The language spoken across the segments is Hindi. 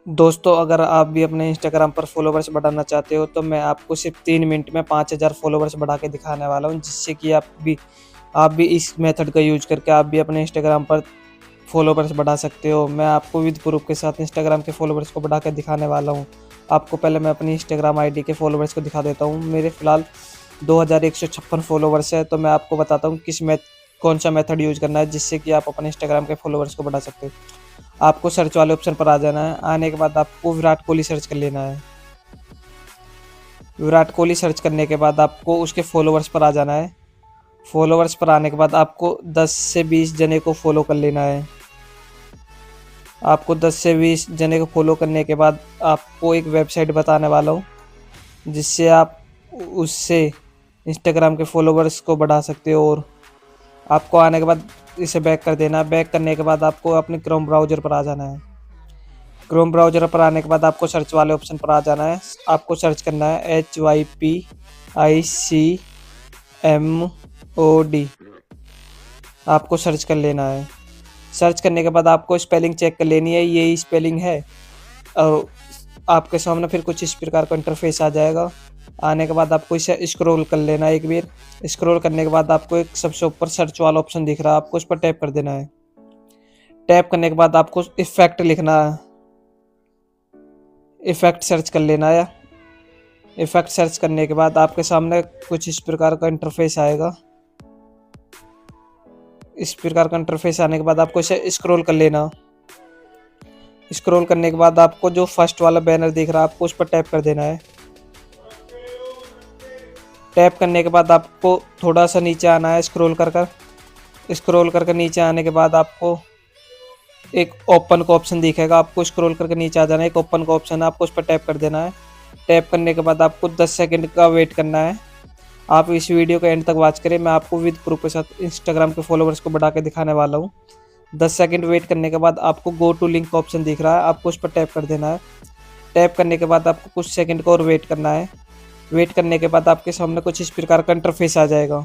दोस्तों, अगर आप भी अपने इंस्टाग्राम पर फॉलोवर्स बढ़ाना चाहते हो तो मैं आपको सिर्फ 3 मिनट में 5,000 फॉलोवर्स बढ़ा के दिखाने वाला हूँ, जिससे कि आप भी इस मेथड का यूज करके आप भी अपने इंस्टाग्राम पर फॉलोवर्स बढ़ा सकते हो। मैं आपको विद प्रूफ के साथ इंस्टाग्राम के फॉलोवर्स को बढ़ा के दिखाने वाला हूँ। आपको पहले मैं अपनी इंस्टाग्राम आईडी के फॉलोवर्स को दिखा देता हूँ। मेरे फिलहाल 2156 फॉलोवर्स है, तो मैं आपको बताता हूँ कौन सा मेथड यूज करना है जिससे कि आप अपने इंस्टाग्राम के फॉलोवर्स को बढ़ा सकते हो। आपको सर्च वाले ऑप्शन पर आ जाना है। आने के बाद आपको विराट कोहली सर्च कर लेना है। विराट कोहली सर्च करने के बाद आपको उसके फॉलोवर्स पर आ जाना है। फॉलोवर्स पर आने के बाद आपको 10 से 20 जने को फॉलो कर लेना है। आपको 10 से 20 जने को फॉलो करने के बाद आपको एक वेबसाइट बताने वाला हूँ, जिससे आप उससे इंस्टाग्राम के फॉलोवर्स को बढ़ा सकते हो। और आपको आने के बाद इसे बैक कर देना है। बैक करने के बाद आपको अपने क्रोम ब्राउज़र पर आ जाना है। क्रोम ब्राउज़र पर आने के बाद आपको सर्च वाले ऑप्शन पर आ जाना है। आपको सर्च करना है HYPICMOD। आपको सर्च कर लेना है। सर्च करने के बाद आपको स्पेलिंग चेक कर लेनी है, यही स्पेलिंग है। और आपके सामने फिर कुछ इस प्रकार का इंटरफेस आ जाएगा। आने के बाद आपको इसे स्क्रॉल कर लेना है एक बार। स्क्रॉल करने के बाद आपको एक सबसे ऊपर सर्च वाला ऑप्शन दिख रहा है, आपको उस पर टैप कर देना है। टैप करने के बाद आपको इफेक्ट लिखना है। इफेक्ट सर्च कर लेना है। इफेक्ट सर्च करने के बाद आपके सामने कुछ इस प्रकार का इंटरफेस आएगा। इस प्रकार का इंटरफेस आने के बाद आपको इसे स्क्रॉल कर लेना। स्क्रॉल करने के बाद आपको जो फर्स्ट वाला बैनर दिख रहा है, आपको उस पर टैप कर देना है। टैप करने के बाद आपको थोड़ा सा नीचे आना है। स्क्रॉल कर नीचे आने के बाद आपको एक ओपन का ऑप्शन दिखेगा। आपको स्क्रॉल करके नीचे आ जाना है। एक ओपन का ऑप्शन है, आपको उस पर टैप कर देना है। टैप करने के बाद आपको 10 सेकंड का वेट करना है। आप इस वीडियो को एंड तक वॉच करें। मैं आपको विद प्रूफ के साथ इंस्टाग्राम के फॉलोवर्स को बढ़ा के दिखाने वाला हूँ। 10 सेकंड वेट करने के बाद आपको गो टू लिंक का ऑप्शन दिख रहा है, आपको उस पर टैप कर देना है। टैप करने के बाद आपको कुछ सेकंड को और वेट करना है। वेट करने के बाद आपके सामने कुछ इस प्रकार का इंटरफेस आ जाएगा।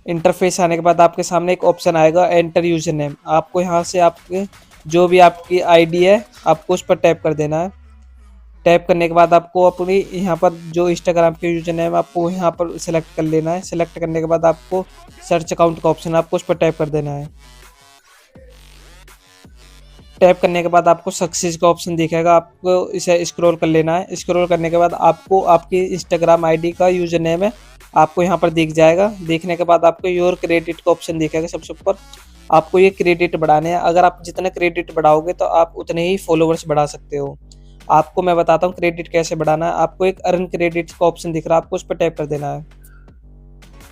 इंटरफेस आने के बाद आपके सामने एक ऑप्शन आएगा, एंटर यूजर नेम। आपको यहाँ से आपके जो भी आपकी आईडी है, आपको उस पर टैप कर देना है। टैप करने के बाद आपको अपनी यहाँ पर जो इंस्टाग्राम के यूजर नेम आपको यहाँ पर सेलेक्ट कर लेना है। सेलेक्ट करने के बाद आपको सर्च अकाउंट का ऑप्शन, आपको उस पर टैप कर देना है। टैप करने के बाद आपको सक्सेस का ऑप्शन दिखेगा, आपको इसे स्क्रॉल कर लेना है। स्क्रॉल करने के बाद आपको आपकी इंस्टाग्राम आईडी का यूजर नेम है, आपको यहाँ पर दिख जाएगा। देखने के बाद आपको योर क्रेडिट का ऑप्शन दिखेगा सबसे ऊपर। आपको ये क्रेडिट बढ़ाने हैं। अगर आप जितने क्रेडिट बढ़ाओगे तो आप उतने ही फॉलोवर्स बढ़ा सकते हो। आपको मैं बताता हूँ क्रेडिट कैसे बढ़ाना है। आपको एक अर्न क्रेडिट का ऑप्शन दिख रहा है, आपको उस पर टैप कर देना है।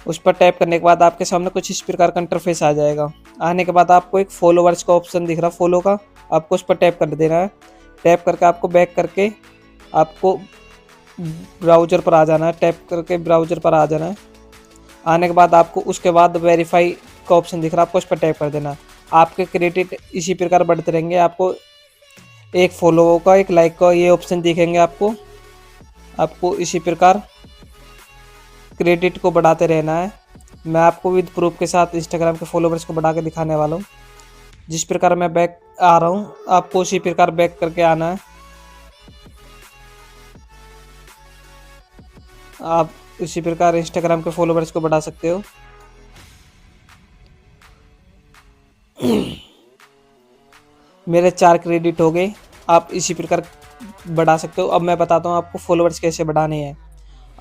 उस पर टैप करने के बाद आपके सामने कुछ इस प्रकार का इंटरफेस आ जाएगा। आने के बाद आपको एक फॉलोवर्स का ऑप्शन दिख रहा है, फॉलो का, आपको उस पर टैप कर देना है। टैप करके आपको बैक करके आपको ब्राउज़र पर आ जाना है। टैप करके ब्राउज़र पर आ जाना है। आने के बाद आपको उसके बाद वेरीफाई का ऑप्शन दिख रहा है, आपको उस पर टैप कर देना है। आपके क्रेडिट इसी प्रकार बढ़ते रहेंगे। आपको एक फॉलो का, एक लाइक का ये ऑप्शन दिखेंगे। आपको इसी प्रकार क्रेडिट को बढ़ाते रहना है। मैं आपको विद प्रूफ के साथ इंस्टाग्राम के फॉलोवर्स को बढ़ा के दिखाने वाला हूँ। जिस प्रकार मैं बैक आ रहा हूँ, आपको उसी प्रकार बैक करके आना है। आप इसी प्रकार इंस्टाग्राम के फॉलोवर्स को बढ़ा सकते हो। मेरे 4 क्रेडिट हो गए। आप इसी प्रकार बढ़ा सकते हो। अब मैं बताता हूँ आपको फॉलोवर्स कैसे बढ़ाने हैं।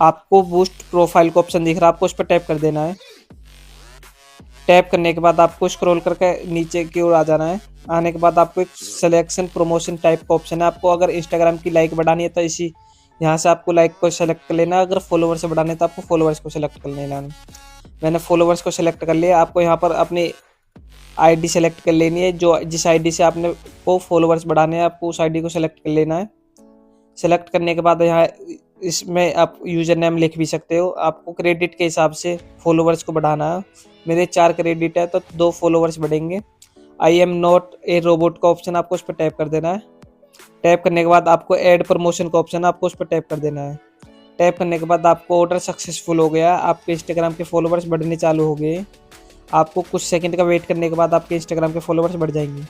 आपको बूस्ट प्रोफाइल का ऑप्शन दिख रहा है, आपको उस पर टैप कर देना है। टैप करने के बाद आपको स्क्रॉल करके नीचे की ओर आ जाना है। आने के बाद आपको एक सिलेक्शन प्रमोशन टाइप का ऑप्शन है। आपको अगर इंस्टाग्राम की लाइक बढ़ानी है तो यहाँ से आपको लाइक को सेलेक्ट कर लेना है। अगर फॉलोवर्स से बढ़ाने तो आपको फॉलोवर्स को सेलेक्ट कर लेना है। मैंने फॉलोवर्स को सेलेक्ट कर लिया। आपको यहाँ पर अपनी आईडी सेलेक्ट कर लेनी है। जो जिस आईडी से आपने को फॉलोवर्स बढ़ाने हैं, आपको उस आईडी को सेलेक्ट कर लेना है। सेलेक्ट करने के बाद यहाँ इसमें आप यूज़र नेम लिख भी सकते हो। आपको क्रेडिट के हिसाब से फॉलोवर्स को बढ़ाना है। मेरे 4 क्रेडिट है तो 2 फॉलोवर्स बढ़ेंगे। I am not a robot का ऑप्शन, आपको उस पर टैप कर देना है। टैप करने के बाद आपको ऐड प्रमोशन का ऑप्शन, आपको उस पर टैप कर देना है। टैप करने के बाद आपको ऑर्डर सक्सेसफुल हो गया। आपके इंस्टाग्राम के फॉलोवर्स बढ़ने चालू हो गए। आपको कुछ सेकंड का वेट करने के बाद आपके इंस्टाग्राम के फॉलोवर्स बढ़ जाएंगे।